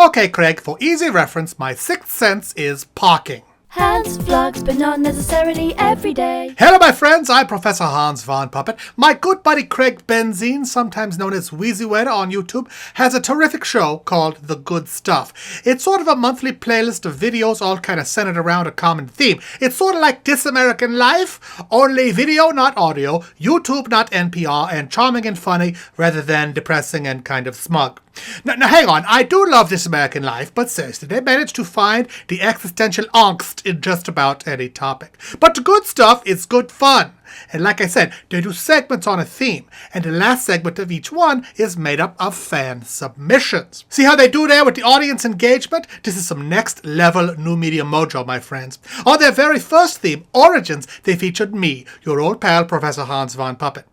Okay, Craig, for easy reference, my sixth sense is parking. Hans vlogs, but not necessarily every day. Hello, my friends. I'm Professor Hans von Puppet. My good buddy Craig Benzine, sometimes known as Wheezyweather on YouTube, has a terrific show called The Good Stuff. It's sort of a monthly playlist of videos all kind of centered around a common theme. It's sort of like This American Life, only video, not audio, YouTube, not NPR, and charming and funny rather than depressing and kind of smug. Now, hang on. I do love This American Life, but seriously, they managed to find the existential angst in just about any topic. But the good stuff is good fun. And like I said, they do segments on a theme, and the last segment of each one is made up of fan submissions. See how they do there with the audience engagement? This is some next level new media mojo, my friends. On their very first theme, Origins, they featured me, your old pal, Professor Hans von Puppet.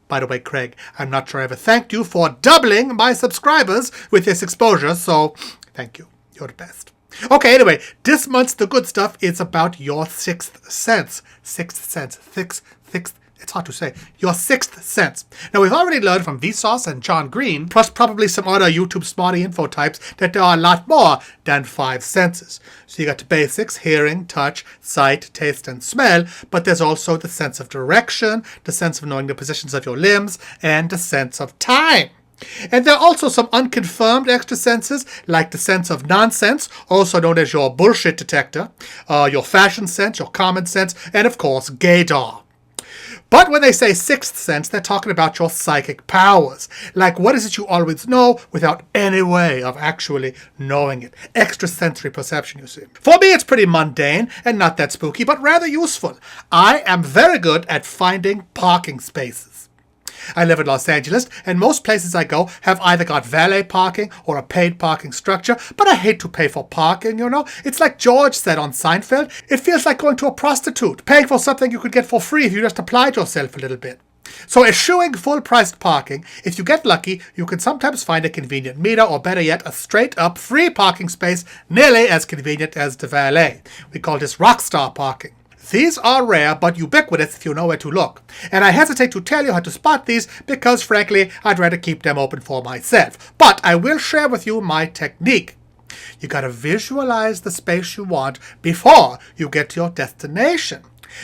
By the way, Craig, I'm not sure I ever thanked you for doubling my subscribers with this exposure, so thank you. You're the best. Okay, anyway, this month's The Good Stuff is about your sixth sense. Sixth sense. Sixth. It's hard to say. Your sixth sense. Now, we've already learned from Vsauce and John Green, plus probably some other YouTube smarty info types, that there are a lot more than 5 senses. So you got the basics, hearing, touch, sight, taste, and smell, but there's also the sense of direction, the sense of knowing the positions of your limbs, and the sense of time. And there are also some unconfirmed extra senses, like the sense of nonsense, also known as your bullshit detector, your fashion sense, your common sense, and of course, gaydar. But when they say sixth sense, they're talking about your psychic powers. Like, what is it you always know without any way of actually knowing it? Extrasensory perception, you see. For me, it's pretty mundane and not that spooky, but rather useful. I am very good at finding parking spaces. I live in Los Angeles, and most places I go have either got valet parking or a paid parking structure, but I hate to pay for parking, you know? It's like George said on Seinfeld, it feels like going to a prostitute, paying for something you could get for free if you just applied yourself a little bit. So eschewing full-priced parking, if you get lucky, you can sometimes find a convenient meter, or better yet, a straight-up free parking space nearly as convenient as the valet. We call this rockstar parking. These are rare, but ubiquitous if you know where to look. And I hesitate to tell you how to spot these because, frankly, I'd rather keep them open for myself. But I will share with you my technique. You gotta visualize the space you want before you get to your destination.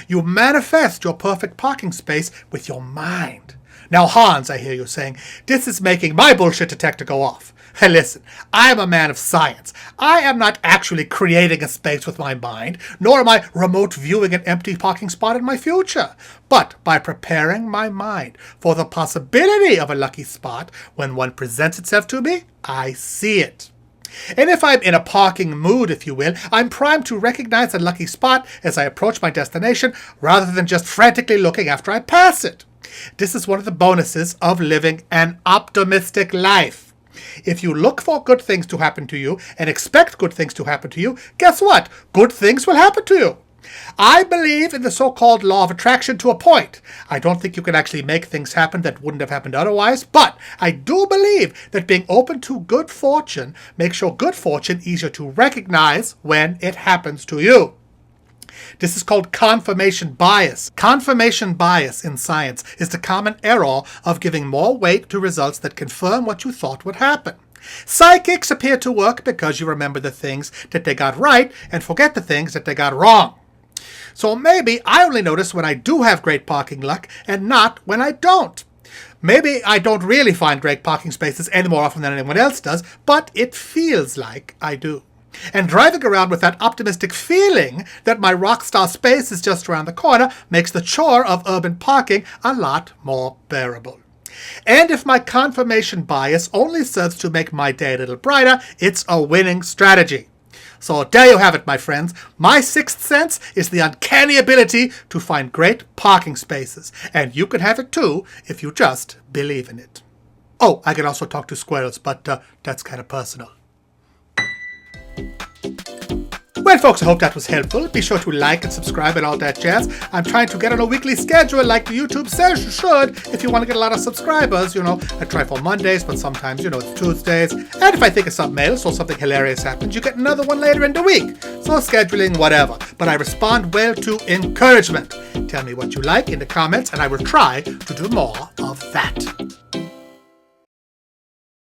You manifest your perfect parking space with your mind. Now, Hans, I hear you saying, this is making my bullshit detector go off. Hey, listen, I am a man of science. I am not actually creating a space with my mind, nor am I remote viewing an empty parking spot in my future. But by preparing my mind for the possibility of a lucky spot, when one presents itself to me, I see it. And if I'm in a parking mood, if you will, I'm primed to recognize a lucky spot as I approach my destination, rather than just frantically looking after I pass it. This is one of the bonuses of living an optimistic life. If you look for good things to happen to you and expect good things to happen to you, guess what? Good things will happen to you. I believe in the so-called law of attraction to a point. I don't think you can actually make things happen that wouldn't have happened otherwise, but I do believe that being open to good fortune makes your good fortune easier to recognize when it happens to you. This is called confirmation bias. Confirmation bias in science is the common error of giving more weight to results that confirm what you thought would happen. Psychics appear to work because you remember the things that they got right and forget the things that they got wrong. So maybe I only notice when I do have great parking luck and not when I don't. Maybe I don't really find great parking spaces any more often than anyone else does, but it feels like I do. And driving around with that optimistic feeling that my rockstar space is just around the corner makes the chore of urban parking a lot more bearable. And if my confirmation bias only serves to make my day a little brighter, it's a winning strategy. So there you have it, my friends. My sixth sense is the uncanny ability to find great parking spaces. And you can have it too if you just believe in it. Oh, I can also talk to squirrels, but that's kind of personal. Well, folks, I hope that was helpful. Be sure to like and subscribe and all that jazz. I'm trying to get on a weekly schedule like the YouTube says you should if you want to get a lot of subscribers. You know, I try for Mondays, but sometimes, it's Tuesdays. And if I think of something else or something hilarious happens, you get another one later in the week. So scheduling, whatever. But I respond well to encouragement. Tell me what you like in the comments, and I will try to do more of that.